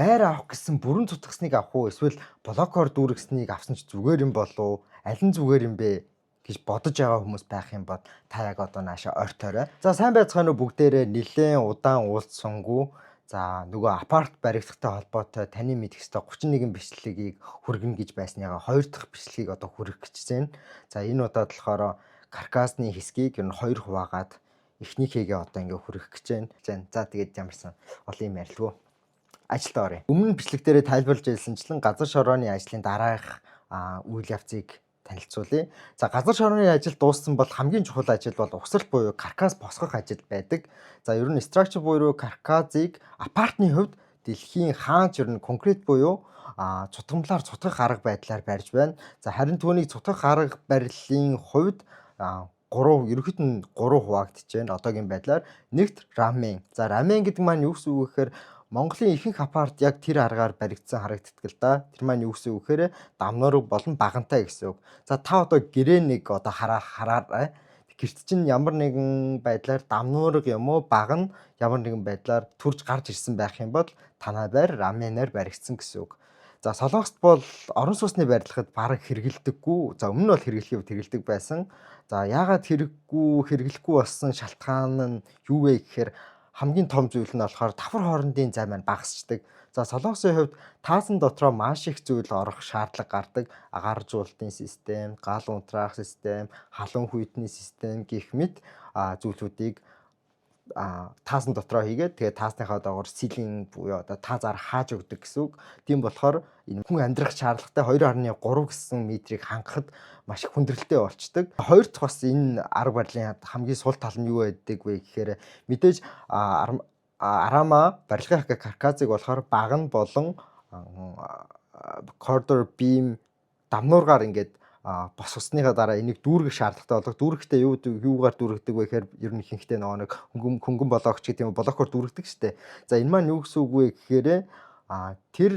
байр авах гэсэн бүрэн цутгасныг авах уу эсвэл блокоор дүүргэснийг авсан ч зүгээр юм болов аль нь зүгээр юм бэ гэж бодож байгаа хүмүүс байх юм бол та яг одоо нааша ойртоорой. За сайн байцгаана уу бүгдээрээ нэлээд удаан уулзсангүй. За нөгөө апарт баригдахтай холбоотой таны мэдэх ёстой 31 бичлэгийг хүргэнэ гэж байсныгаа 2 дахь бичлэгийг одоо хүргэх гэж байна. За энэ удаад болохоор каркасны хэсгийг ер нь 2 хуваагаад эхнийхээгээ одоо ингээ хүргэх гэж байна. За тэгээд ямарсан олон юм ярилгүй. Ажилдаа оръё. Өмнө бичлэг дээрээ тайлбарлаж хэлсэнчлэн газар шорооны ажлын дараах үйл явцыг танилцуулъя. За газар шорооны ажил дууссан бол хамгийн чухал ажил бол угсрал буюу каркас босгох ажил байдаг. За ер нь structure буюу каркасыг апартны хувьд дэлхийн хаанч ер нь конкрет буюу цутгамлаар цутгах арга байдлаар барьж байна. За харин түүнийг цутгах арга барилын хувьд ерөнхийд нь 3 хуваагдж байна. Одоогийн байдлаар нэгт рамен. За рамен гэдэг маань юу гэсэн үг гэхээр Монголын ихэнх апарт яг тэр аргаар баригдсан харагддаг л да. Тэр маань юу гэсэн үг гэхээр дамнуураг болон багантай гэсэн үг. За та одоо гэрээ нэг одоо хараарай. Гэрт чинь ямар нэгэн байдлаар дамнуураг юм уу баган ямар нэгэн байдлаар төрж гарч ирсэн байх юм бол танай байр раменаар баригдсан гэсэн үг. За Солонгост бол орон сууцны барилгад бараг хэрэгэлдэггүй. За өмнө нь бол хэрэглэдэг байсан. За яагаад хэрэглэхгүй болсон шалтгаан нь юу вэ гэхээр хамгийн том зүйл нь болохоор давхар хоорондын зай маань багасчдаг. За Солонгосын хувьд таасан дотроо маш их зүйл орох шаардлага гардаг. Агаар жуултын систем, гал унтраах систем, халуун хүйтний систем гэх мэт зүйлүүдийг таасан дотроо хийгээд тэгээд таасныхаа доогоор силийн буюу одоо таазаар хааж өгдөг гэсэн үг. Тийм болохоор энэ хүн амьдрах шаардлагатай 2.3 гэсэн метрийг хангахад маш их хүндрэлтэй болчдөг. Хоёр дахь бас энэ арга барилын хамгийн сул тал нь юу байдаг вэ гэхээр мэдээж арама барилгын каркасыг болохоор баган болон corridor beam дамнуургаар ингээд босгосныхаа дараа энийг дүүргэх шаардлагатай болдог. Дүүрэхдээ юугаар дүүргдэг вэ гэхээр ер нь ихэнхдээ нэг хөнгөн блок ч гэдэг юм блокоор дүүргдэг штэ. За энэ маань юу гэсэн үг вэ гэхээр тэр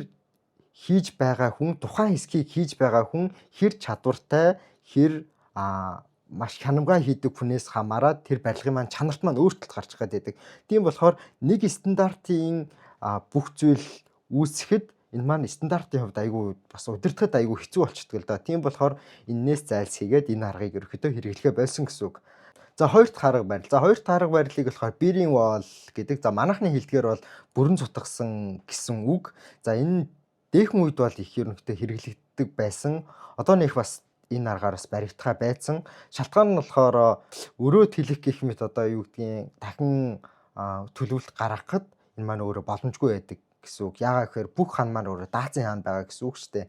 хийж байгаа хүн тухайн хэсгийг хийж байгаа хүн хэр чадвартай хэр маш хянамгай хийдэг хүнээс хамаарат тэр барилгын маань чанарт маань өөрчлөлт гарч ирээд байдаг. Тийм болохоор нэг стандартын бүх зүйл үүсэхэд энэ маань стандартын хувьд айгүй бас удирдахад айгүй хэцүү болчихдог л да. Тийм болохоор энээс зайлсхийгээд энэ аргыг ерөөхдөө хэрэглэхэ болсон гэсэн үг. За хоёр дахь арга барил. За хоёр дахь арга барилыг болохоор bearing wall гэдэг. За манайхны хэлдгээр бол бүрэн цутгасан гэсэн үг. За энэ дээхэн үед бол их ерөнхийдөө хэрэглэгддэг байсан. Одоо нэх бас энэ аргаар бас баригдахаа байсан. Шалтгаан нь болохоор өрөө тэлэх гэх мэт одоо юу гэдгийг дахин төлөвлөлт гаргахад энэ маань өөрөө боломжгүй байдаг гэсэн үг. Яагаад гэхээр бүх хан маань өөрөө даацын хаан байгаа гэсэн үг шүү дээ.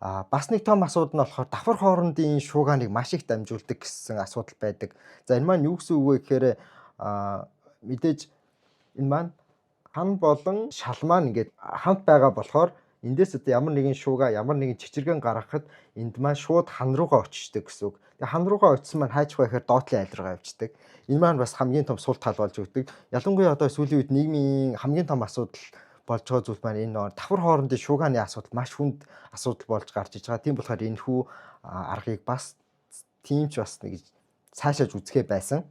Бас нэг том асуудал нь болохоор давхар хоорондын шуугааныг маш их дамжуулдаг гэсэн асуудал байдаг. За энэ маань юу гэсэн үг вэ гэхээр мэдээж энэ маань хан болон шал маань ингээд хамт байгаа болохоор эндээс одоо ямар нэгэн шууга ямар нэгэн чичиргэн гаргахад энд маань шууд хан руугаа очиждаг гэсэн үг. Тэгээ хан руугаа очисон маань хайч байхаар доотлын айл руугаа явждаг. Энэ маань бас хамгийн том сул тал болж өгдөг. Ялангуяа одоо сүүлийн үед нийгмийн хамгийн том асуудал болж байгаа зүйл маань энэ давхар хоорондын шуугааны асуудал маш хүнд асуудал болж гарч иж байгаа. Тийм болохоор энэ хүү аргыг бас тиймч бас нэг цаашааж үзэхээ байсан.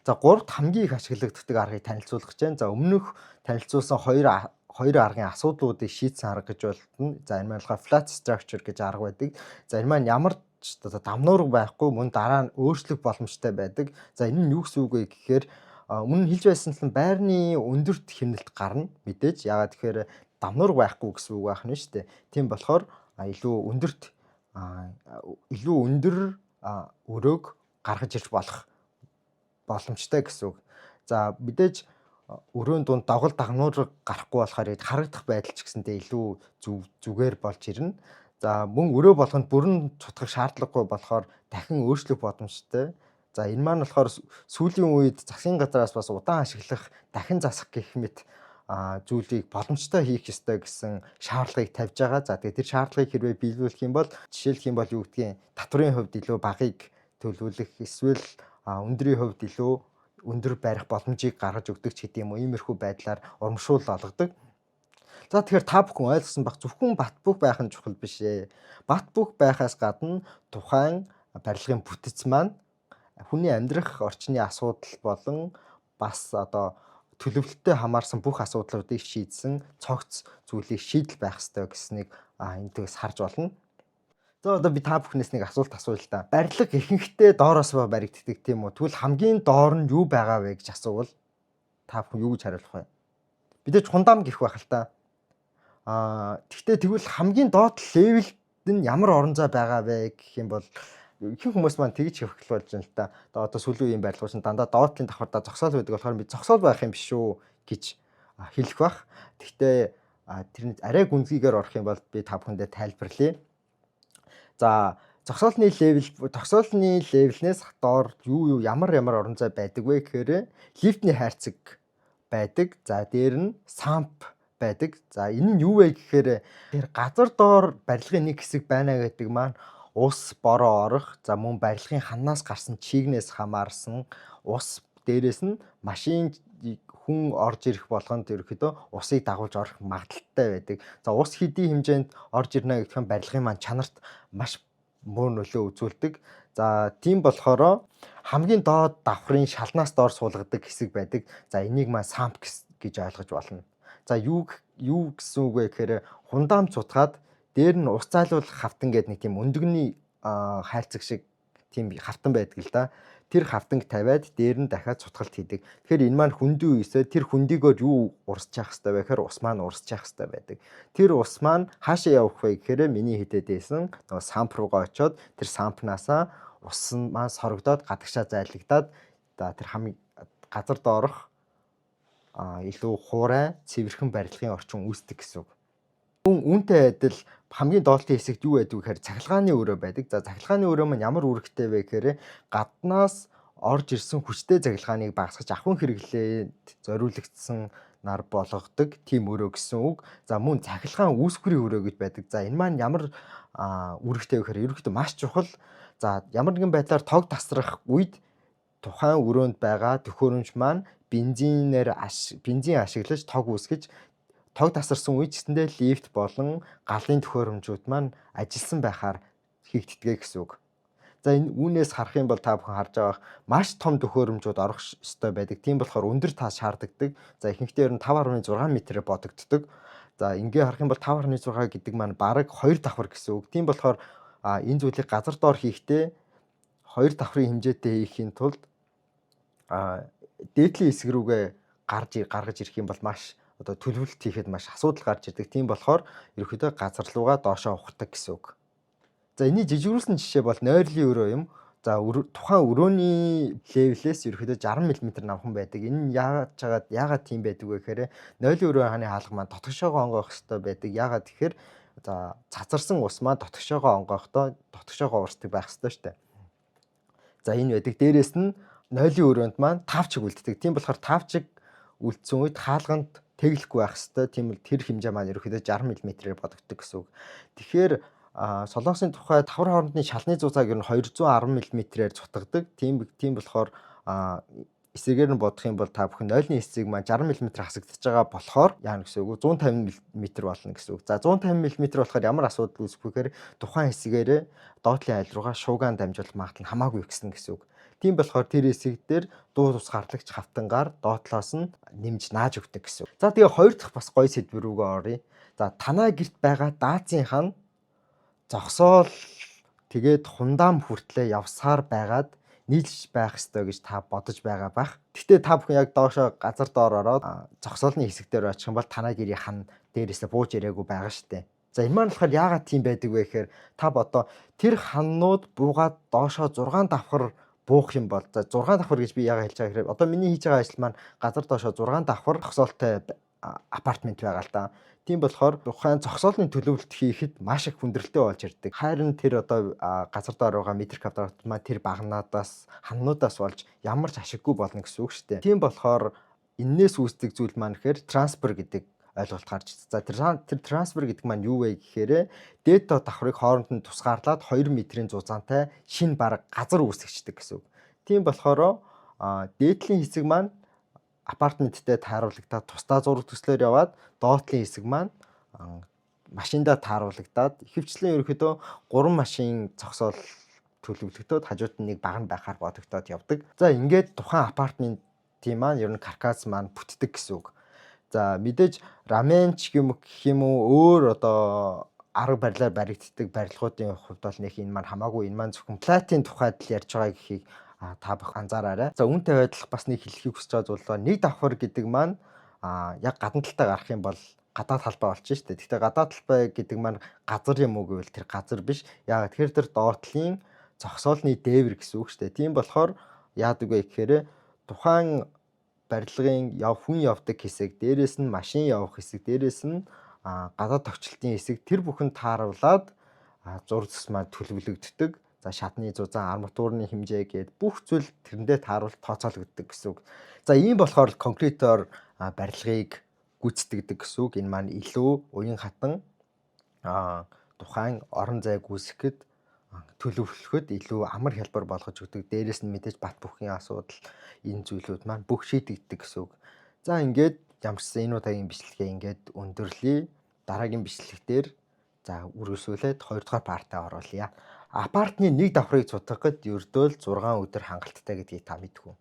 За гуравт хамгийн их ашиглагддаг аргыг танилцуулах гэж байна. За өмнөх танилцуулсан хоёр аргын асуудлуудыг шийдсэн арга гэж болно. За энэ маань болохоор flat structure гэж арга байдаг. За энэ маань ямар ч дамнуураг байхгүй мөн дараа нь өөрчлөх боломжтой байдаг. За энэ нь юу гэсэн үг вэ гэхээр өмнө нь хэлж байсанчлан байрны өндөрт хэмнэлт гарна мэдээж. Яагаад тэгэхээр дамнуураг байхгүй гэсэн үг байх нь шүү дээ. Тийм болохоор илүү өндөр өрөөг гаргаж ирж болох боломжтой гэсэн үг. За мэдээж өрөөнд дунд догол дамнуураг гарахгүй болохоор харагдах байдал ч гэсэндээ илүү зүгээр болж ирнэ. За мөн өрөө болгонд бүрэн цутгах шаардлагагүй болохоор дахин өөрчлөх боломжтой. За энэ маань болохоор сүүлийн үед засгийн газраас бас удаан ашиглах дахин засах гэх мэт зүйлийг боломжтой хийх ёстой гэсэн шаардлагыг тавьж байгаа. За тэгээд тэр шаардлагыг хэрвээ биелүүлэх юм бол жишээлх юм бол юу гэдгийг татврын хувьд илүү багыг төлөвлөх эсвэл өндрийн хувьд илүү өндөр барих боломжийг гаргаж өгдөг ч гэдэм юм. Иймэрхүү байдлаар урамшуул олгодог. За тэгэхээр та бүхэн ойлгосон баг зөвхөн бат бөх байх нь чухал биш ээ. Бат бөх байхаас гадна тухайн барилгын бүтэц маань хүний амьдрах орчны асуудал болон бас одоо төлөвлөлтөд хамаарсан бүх асуудлуудыг шийдсэн цогц зүйлийг шийдэл байх ёстой гэснийг эндээс харж болно. За одоо би та бүхнээс нэг асуулт асууя л да. Барилга ихэнхдээ доороос ба баригддаг тийм үү? Тэгвэл хамгийн доор нь юу байгаа вэ гэж асуувал та бүхэн юу гэж хариулах вэ? Мэдээж хундам гэх байх л та. Тэгвэл хамгийн доод левелд нь ямар орон зай байгаа вэ гэх юм бол ихэнх хүмүүс маань тэгж хөвгөл болж байна л да. Одоо сүүлийн үеийн барилгууд нь дандаа доотлын давхардаа зогсоол байдаг болохоор би зогсоол байх юм биш үү гэж хэлэх бах. Тэгтээ тэрний арай гүнзгийгээр орох юм бол би та бүхэндээ тайлбарлая. За зогсоолны левелнээс доор юу ямар орон зай байдаг вэ гэхээр лифтний хайрцаг байдаг. За дээр нь самп байдаг. За энэ нь юу вэ гэхээр тэр газар доор барилгын нэг хэсэг байна гэдэг маань ус бороо орох, за мөн барилгын ханаас гарсан чигнээс хамаарсан ус, дээрээс нь машин хүн орж ирэх болгонд ерөөхдөө усыг дагуулж орох магадaltaй байдаг. За ус хэдийн хэмжээнд орж ирнэ гэх юм барилгын маань чанарт маш муу нөлөө үзүүлдэг. За тийм болохоор хамгийн доод давхрын шалнаас доор суулгадаг хэсэг байдаг. За энийг маань самп гэж ойлгож болно. За юу гэсэн үг вэ гэхээр хундаам цутгаад дээр нь ус зайлуулах хавтан гэдэг нэг тийм өндөгний хайрцаг шиг тийм хавтан байдаг л да. Тэр хавтанг тавиад дээр нь дахиад цутгалт хийдэг. Тэгэхээр энэ маань хүндийн үесээ тэр хүндийгээр юу урсж явах хэрэгтэй вэ гэхээр ус маань урсж явах хэрэгтэй байдаг. Тэр ус маань хаашаа явах вэ гэхээр миний хэдэдээсэн нөгөө самп руугаа очиод тэр сампнаасаа ус маань сорогдоод гадагшаа зайлагдаад тэр хамгийн газар доорох илүү хуурай цэвэрхэн барилгын орчин үүсдэг гэсэн үг. Үүнтэй адил хамгийн доотлын хэсэгт юу байдаг вэ гэхээр цахилгааны өрөө байдаг. За цахилгааны өрөө маань ямар үүрэгтэй вэ гэхээр гаднаас орж ирсэн хүчтэй цахилгааныг багасгаж ахуйн хэрэглээнд зориулагдсан нар болгодог тийм өрөө гэсэн үг. За мөн цахилгаан үүсвэрийн өрөө гэж байдаг. За энэ маань ямар үүрэгтэй вэ гэхээр ерөнхийдөө маш чухал. За ямар нэгэн байдлаар тог тасрах үед тухайн өрөөнд байгаа төхөөрөмж маань бензин ашиглаж тог үүсгэж тог тасарсан үед гэсэндээ лифт болон галын төхөөрөмжүүд маань ажилласан байхаар хийгддэг гэсэн үг. За энэ үүнээс харах юм бол та бүхэн харж байгаа маш том төхөөрөмжүүд орох ёстой байдаг. Тийм болохоор өндөр тас шаарддаг. За ихэнхдээ нь 5.6 м-ээр бодогддог. За ингээ харах юм бол 5.6 гэдэг маань бараг 2 давхар гэсэн үг. Тийм болохоор энэ зүйлийг газар доор хийхдээ 2 давхрын хэмжээтэй хийхийн тулд дээдлийн хэсэг рүүгээ гаргаж ирэх юм бол маш одоо төлөвлөлт хийхэд маш асуудал гарч ирдэг. Тийм болохоор ерөөхдөө газар руугаа доошоо ухдаг гэсэн үг. За энэний жижигрүүлсэн жишээ бол нойлын өрөө юм. За тухайн өрөөний левелээс ерөөхдөө 60 м намхан байдаг. Энэ нь яагаад тийм байдаг вэ гэхээр нойлын өрөө хааны хаалга маань дотгошоогоо онгоох хэрэгтэй байдаг. Яагаад тэгэхээр за цацарсан ус маань дотгошоогоо онгохдоо дотгошоогоо урсдаг байх хэрэгтэй шүү дээ. За энэ байдаг. Дээрээс нь нойлын өрөөнд маань тавчиг үлддэг. Тийм болохоор тавчиг үлдсэн үед хаалганд тэглэхгүй байх хэрэгтэй. Тийм бол тэр хэмжээ маань ерөөхдөө 60 м-ээр бодогддог гэсэн үг. Тэгэхээр солонгосын тухай давхар хоорондын шалны зузааг ер нь 210 м-ээр цутгадаг. Тийм болохоор эсрэгээр нь бодох юм бол та бүхэн нойлны хэсэг маань 60 м хасагдчихж байгаа болохоор яа гэсэн үг 150 м болно гэсэн үг. За 150 м болохоор ямар асуудал үүсэх вэ гэхээр тухайн хэсгээрээ доотлын айл руугаа шуугаан дамжуулах магадлал нь хамаагүй ихсэн гэсэн үг. Тийм болохоор тэр хэсэг дээр дуу тус гарлагч хавтангаар доотлоос нь нэмж нааж өгдөг гэсэн үг. За тэгээ хоёр дахь бас гоё сэдв рүүгээ оръё. За танаа гэрт байгаа даацынхан зогсоол тэгээд хундаам хүртлээ явсаар байгаад нийлж байх ёстой гэж та бодож байгаа бах. Гэхдээ та бүхэн яг доошоо газар доор ороод зогсоолны хэсэг дээр очих юм бол танаа гэрийн хан дээрээсээ бууж ирээгүй байгаа штэ. За энэ маань болохоор яагаад тийм байдаг вэ гэхээр та бодоо тэр ханнууд буугаад доошоо 6 давхар буух юм бол за 6 давхар гэж би яагаад хэлж байгаа гэхээр одоо миний хийж байгаа ажил маань газар доошоо 6 давхар зогсоолтой апартмент байгаа л да. Тийм болохоор тухайн зогсоолны төлөвлөлт хийхэд маш их хүндрэлтэй болж ирдэг. Харин тэр одоо газар доор байгаа метр квадрат маань тэр багнуудаас ханнуудаас болж ямар ч ашиггүй болно гэсэн үг шүү дээ. Тийм болохоор энээс үүсдэг зүйл маань гэхээр трансфер гэдэг ойлголт гарч ирсэн. За тэр трансфер гэдэг маань юу вэ гэхээр дээд доод давхрыг хооронд нь тусгаарлаад 2 м-ийн зузаантай шинэ бараг газар үүсгэгчдэг гэсэн үг. Тийм болохоор дээдлийн хэсэг маань апартменттэй тааруулагдаад тусдаа зураг төслөөр яваад доотлын хэсэг маань машиндаа тааруулагдаад ихэвчлэн ерөөхдөө 3 машин зогсоол төлөвлөгдөөд хажууд нь нэг баг нь байхаар бодогдоод явдаг. За ингээд тухайн апартмент маань ер нь каркас маань бүтдэг гэсэн үг. За мэдээж рамен ч гэх юм уу өөр одоо арга барилаар баригддаг барилгуудын хувьд бол нэг энэ маань хамаагүй энэ маань зөвхөн платын тухайд л ярьж байгаа гэхийг та бүх анзаараарай. За үүнтэй адилах бас нэг хэлхийг хүсэж байгаа зүйл бол нэг давхар гэдэг маань яг гадна талтаа гарах юм бол гадаад талбай болчих шүү дээ. Гэхдээ гадаад талбай гэдэг маань газар юм уу гэвэл тэр газар биш. Яагаад тэгэхээр тэр доотлын зогсоолны дээвэр гэсэн үг шүү дээ. Тийм болохоор яадаг вэ гэхээр тухайн барилгын хүн явдаг хэсэг, дээрээс нь машин явах хэсэг, дээрээс нь гадаад товчлтын хэсэг тэр бүхэн тааруулаад зураг зурс маань төлөвлөгддөг. За шатны зузаан, арматурны хэмжээ гээд бүх зүйл тэрэндээ тааруулж тооцоологддог гэсэн үг. За ийм болохоор конкретоор барилгыг гүйцэтгэдэг гэсэн үг. Энэ маань илүү уян хатан тухайн орон зайг үүсгэхэд төлөвлөхөд илүү амар хялбар болгож өгдөг. Дээрээс нь мэдээж бат бөхийн асуудал энэ зүйлүүд маань бүх шийдэгддэг гэсэн үг. За ингээд ямарчсан энэ удаагийн бичлэгээ ингээд өндөрлөе. Дараагийн бичлэг дээр за үргэлжлүүлээд 2 дугаар партаа оруулъя. Апартны нэг давхрыг цутгахад ердөө л 6 өдөр хангалттай гэдгийг та мэдгүй.